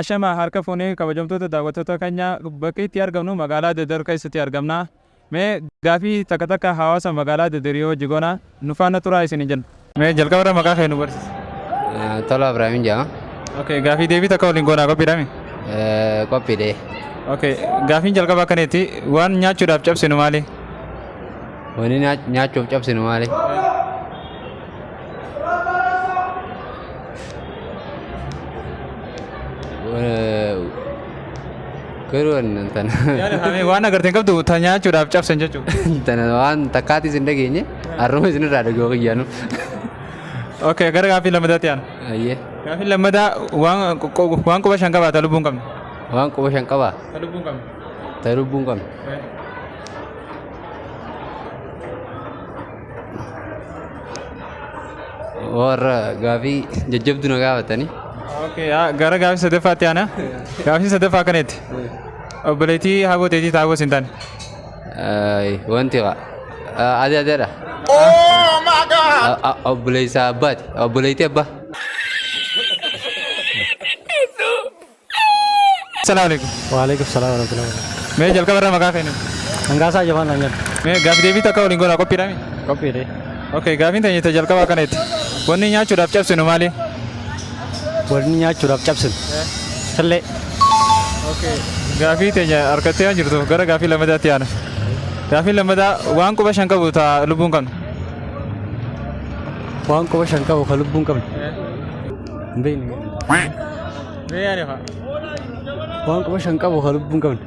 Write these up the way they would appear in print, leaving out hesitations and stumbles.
Ashama harka fuunee kabajamtoota daawwattoota keenya bakka itti argamnu magaalaa Dadar keessatti argamna. Mee gaafii takka takka hawaasa magaalaa Dadarii wajji goona nu faana turaa isin jenna. Mee jalqaba maqaa kee nu barsiisi. Tola Ibrahim jedhama. Okay, gaafii deebii takka waliin goonaa qophiidhaami. Qophiidhe. Okay, gaafiin jalqaba akkaneeti waan nyaachuudhaaf cabsinu maali? Wanni nyaachuuf cabsinu maali? Keruan tan. Waan agarteen qabdu ta nyaachuudhaaf cabsan jechuudha. Tan waan takkaatis hin dhageenye harruma isin irraa dhagoo qiyyaanu. Okay, gara gaafii lammadaatti aanu. Ayyee. Gaafii lammadaa waan quba shan qabaa ta lubbuun qabnu. Waan quba shan qabaa? Ta lubbuun qabnu. Ta lubbuun qabnu. Warra gaafii jajjabdu na gaafatanii. Okay, gara gaafii sadaffaatti aana. Gaafii sadaffaa akkaneeti. Obboleettii habooteetii taaboo sin taane. Wanti adeedha. Oh my God! Obboleessa abbaati. Obboleettii abbaa. Assalamu alaikum. Waalaikum salam warahmatullahi wabarakatuh. Mee jalqaba irraa maqaa keenya. Angaasaa Jamaan Langan. Mee gaafii deebii takka waliin goonaa qophiidhaami. Qophiidhe. Okay, gaafiin teenya jalqaba akkaneeti. Wanni nyaachuudhaaf cabsinu maali? Wanni nyaachuudhaaf cabsinu. Tallee. Okay, gaafii teenya harkattee jirtu gara gaafii lammadaatti aana. Gaafii lammadaa waan quba shan qabu ta lubbuun qabnu. Waan quba shan qabu ka lubbuun qabnu. Hin beekne. Mee yaani faa? Waan quba shan qabu ka lubbuun qabnu.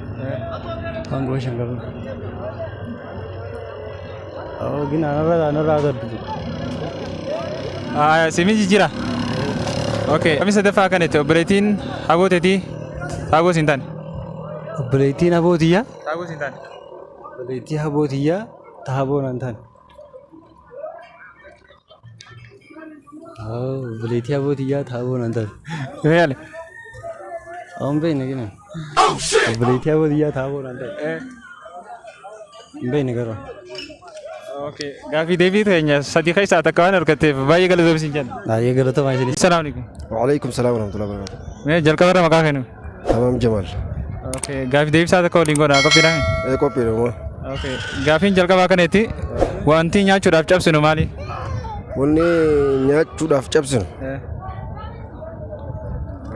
Waan quba shan qabu. Gina narraa darbitu. Simin jijjiira. Okay, kami sadaffaa akkaneeti obboleettiin habooteetii taaboo sin taane. Obboleettiin habootiyyaa. Taaboo sin taane. Obboleettii habootiyyaa taaboo nan taane. Obboleettii habootiyyaa taaboo nan taane. Mee yaale? Hin beekne gina. Obboleettii habootiyyaa taaboo nan taane. Hin beekne garuu. Okay, gaafii deebii teenya sadii keessaa takka waan argatteef baay'ee galatoomi sin jenna. Baay'ee galatoomaa isin. Assalamu alaikum. Waalaikum salam warahmatullahi wabarakatuh. Mee jalqaba irraa maqaa keenya. Tamam Jamal. Okay, gaafii deebisaa takka waliin goonaa qophiidhaami. Qophiidha moo? Okay, gaafiin jalqabaa akkaneeti wanti nyaachuudhaaf cabsinu maali? Wanni nyaachuudhaaf cabsinu.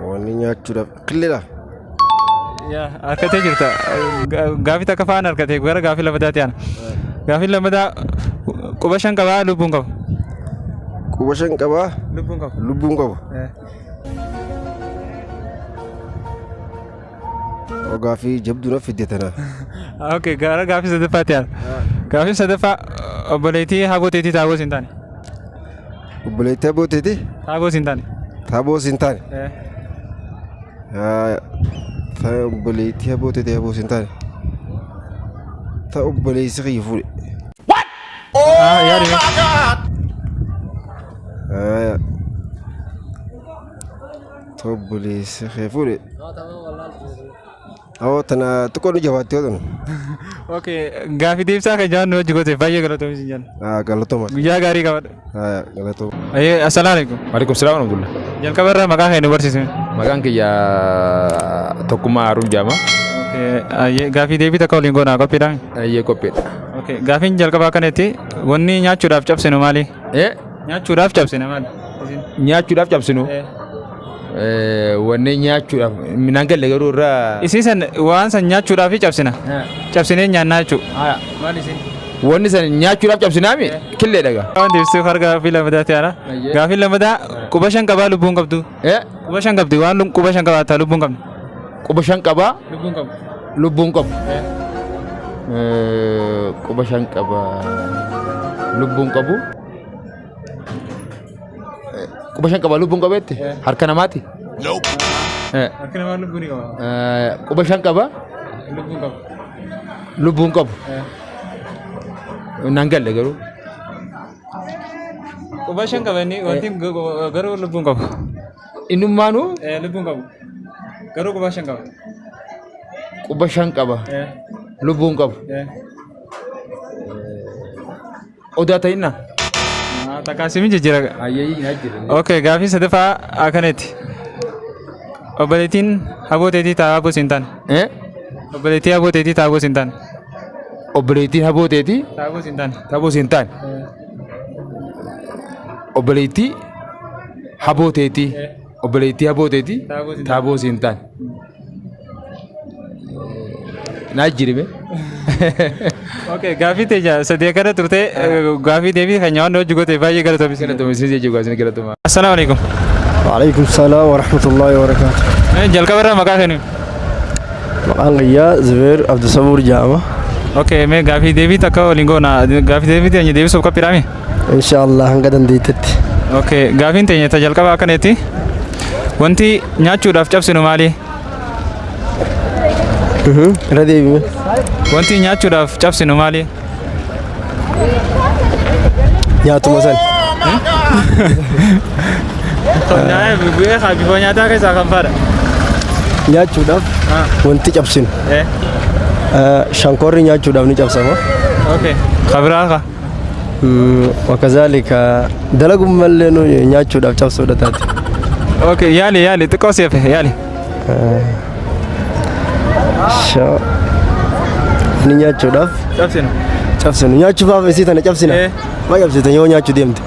Wanni nyaachuudhaaf qilleedha. Yaa harkatee jirta. Gaafii takka faana harkatee gara gaafii lammadaatti aana. Gaafii lammadaa quba shan qabaa lubbuun qabu. Quba shan qabaa? Lubbuun qabu. Lubbuun qabu. Gaafii jabduu na fidde tana. Okay, gara gaafii sadaffaatti aana. Gaafii sadaffaa obboleettii habooteetii taaboo sin taane. Obboleettii habooteetii? Taaboo sin taane. Taaboo sin taane? Obboleettii habooteetii taaboo sin taane. Ta obboleessi kiyya fuudhe. Oh my God! Ta obboleessi kiyya fuudhe. Tana xiqqoo nu jabaattee oolu. Okay, gaafii deebisaa kan jaan nu hojii gooteef baay'ee galatoomi sin jenna. Galatooma. Guyyaa gaarii qabadha. Galatooma. Assalamu alaikum. Waalaikum salam warahmatullah. Jalqaba irraa maqaa keenya nu barsiisi. Maqaan kiyya Tokkummaa Haruun jedhama. Okay, gaafii deebii takka waliin goonaa qophiidhaan. Ayyee qophiidha. Okay, gaafiin jalqabaa akkaneeti wanni nyaachuudhaaf cabsinu maali? Nyaachuudhaaf cabsina maali? Nyaachuudhaaf cabsinu. Wanni nyaachuudhaaf midhaan galle garuu irraa. Isiisan waan san nyaachuudhaaf cabsina. Cabsinee nyaannaa jechuudha. Maali isin? Wanni san nyaachuudhaaf cabsinaami killee dhagaa. Waan deebisee harga gaafii lammadaatti aana. Gaafii lammadaa quba shan qabaa lubbuun qabdu. Quba shan qabdi waan quba shan qabaataa lubbuun qabdu. Quba shan qabaa. Lubbuun qabu. Lubbuun qabu. Quba shan qabaa. Lubbuun qabu. Quba shan qabaa lubbuun qabeetti harka namaati. Harka namaa lubbuun ni qaba. Quba shan qabaa. Lubbuun qabu. Lubbuun qabu. Naan galle garuu. Quba shan qabanii wanti garuu lubbuun qabu. Innummaanuu. Lubbuun qabu. Garuu quba shan qaba. Quba shan qaba. Lubbuun qabu. Odaa ta'inna. Takkaasimi jijjiira. Ayyee hin ajjiru. Okay, gaafii sadaffaa akkaneeti. Obboleettiin haboo teetii taaboo sintaan. Obboleettii haboo teetii taaboo sintaan. Obboleettiin haboo teetii Taaboo sintaan. taaboo sintaan. Obboleettii haboo teetii obboleettii haboo teetii taaboo sintaan. Naa jirime. Okay, gaafii teja sadii kana turte gaafii deebii kan nyaanni hojii gootee baay'ee galatoomis. Galatoomis jechuudha isin galatoomaa. Assalaamu alaikum. وعليكم السلام ورحمة الله وبركاته. Jalqaba irraa maqaa kennu. مقام غيا زبير عبد الصبور جامع. Okay, mee gaafii deebii takka waliin goona. Gaafii deebii teenya deebisuuf qophiidhaami. إن شاء الله هنقدر ديتت. Okay, gaafiin teenya ta jalqaba akkaneetti. Wanti nyaachuudhaaf cabsinu maali? ردي بي. Wanti nyaachuudhaaf cabsinu maali? يا تومسن. Bu'ee bifoo nyaataa keessaa kan faadha. nyaachuudhaaf wanti cabsinu shankoorri nyaachuudhaaf ni cabsama. Okay, khabraa ka. وكذلك دلقوا ملنو nyaachuudhaaf cabsuudha taate. Okay, yaali xiqqoo seefe yaali. ni nyaachuudhaaf Cabsinu. cabsinu nyaachuudhaaf isii tana cabsina. Ma cabsitan yoo nyaachuu deemte.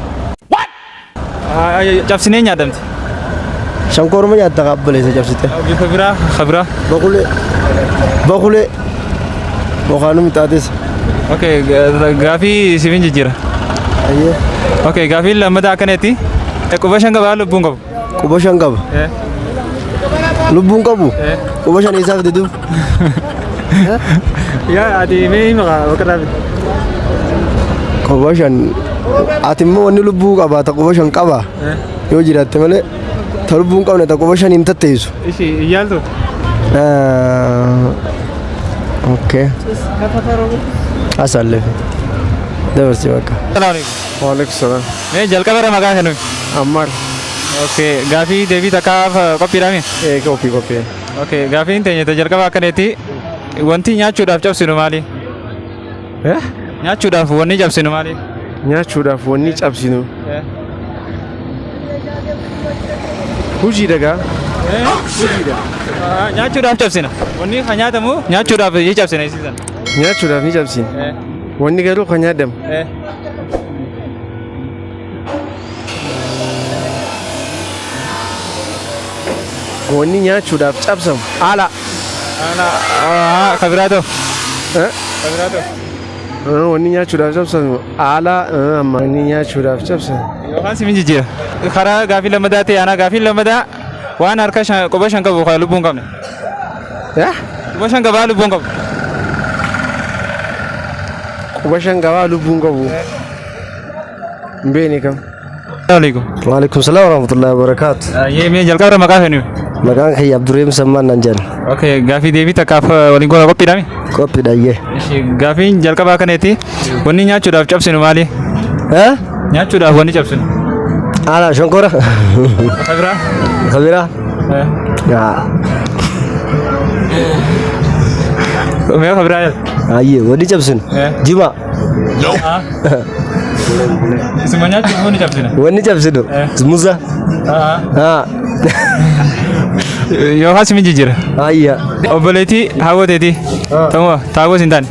Cabsinee nyaadamti. Shankooruma nyaatta qabbaleessa cabsite. Bifa biraa khabraa. Baqulee boqaanuu mixaates. Okay, gaafii siifin jijjiira. Ayyee Okay, gaafii lammataa akkaneetti. Quba shan qabaa lubbuun qabu. quba shan qaba. Lubbuun qabu. Quba shan isaaf diduuf. Yaa ati mee maqaa bakka Quba shan ati immoo wanni lubbuu qabaata quba shan qaba. Yoo jiraatte malee ta lubbuun qabne ta quba shan hin tatteessu. Ishi iyyaaltu. Okay. Asalleef. Dabarsi bakka. Assalaamu alaikum. Waalaikum salaam. Mee jalqaba irraa maqaa kennu. Ammar. Okay, gaafii deebii takkaaf qophiidhaami. Kophii. Okay, gaafiin teenya ta jalqaba akkaneetti. Wanti nyaachuudhaaf cabsinu maali? Nyaachuudhaaf wanni cabsinu maali? Nyaachuudhaaf wanni cabsinu. Hujii dhagaa. Nyaachuudhaaf cabsina. Wanni kan nyaatamu nyaachuudhaaf ni cabsina isiisan. Nyaachuudhaaf ni cabsina. Wanni garuu kan nyaadamu. Wanni nyaachuudhaaf cabsamu. Ala. Kabiraato. Kabiraato. Wanni nyaachuudhaaf cabsamu. Amma wanni nyaachuudhaaf cabsamu. Yookaan simin jijjiira. Karaa gaafii lammadaa ta'e aanaa gaafii lammadaa waan harka quba shan qabu kan lubbuun qabne. Quba shan qabaa lubbuun qabu. Quba shan qabaa lubbuun qabu. Hin beekne kam. Assalamualaikum. Waalaikum salaam warahmatullahi wabarakatuh. Mee jalqaba irraa maqaa kennu. Maqaan kiyya Abdurreem Sammaan nan jedhama. Okay, gaafii deebii takkaaf waliin goona qophiidhaami. Qophiidha iyyee. Gaafiin jalqaba akkaneetti wanni nyaachuudhaaf cabsinu maali? Nyaachuudhaaf wanni cabsinu. Ala shonkora. Kabiraa. Kabiraa. Mee kabiraa. Ayyee wanni cabsinu. Jima. Isuma nyaachuuf wanni cabsina. Wanni cabsinu. Musa. Yookaan simin jijjiira. Ayya. Obboleettii haboo teetii. Tamuma taaboo sin taane.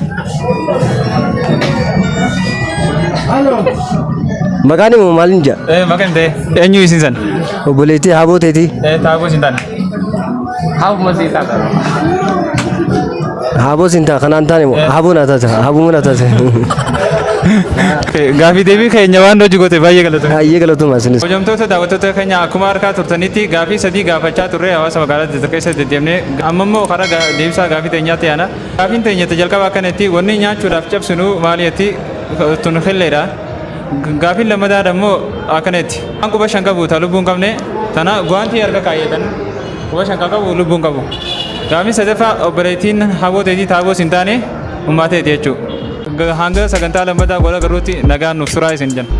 Maqaan immoo maaliin jedha? Maqaan ta'e eenyu isin san? Obboleettii haboo teetii. Taaboo sin taane. Haboo sin ta'a kanaan taane immoo haboo na taate haboo na taate. Gaafii deebii keenya waan hojii goote baay'ee galatoomaa. Baay'ee galatoomaa isinis. Hojjamtoota daawwattoota keenya akkuma harkaa turtanitti gaafii sadii gaafachaa turre hawaasa magaalaa Daldala keessa deddeemnee amma immoo karaa deebisaa gaafii teenyaatti yaana. Gaafiin teenya jalqaba akkanatti wanni nyaachuudhaaf cabsinu maaliitti tun xilleedha. Gaafiin lammataa immoo akkanatti waan quba shan qabu ta lubbuun qabne tana gwaantii harka kaayyetan quba shan qabu lubbuun qabu. Gaafiin sadaffaa obboleettiin haboo teetii taaboo sin taane uummateeti jechuudha. Hanga sagantaa lammataa gola garuutti nagaan nuuf turaa isin jenna.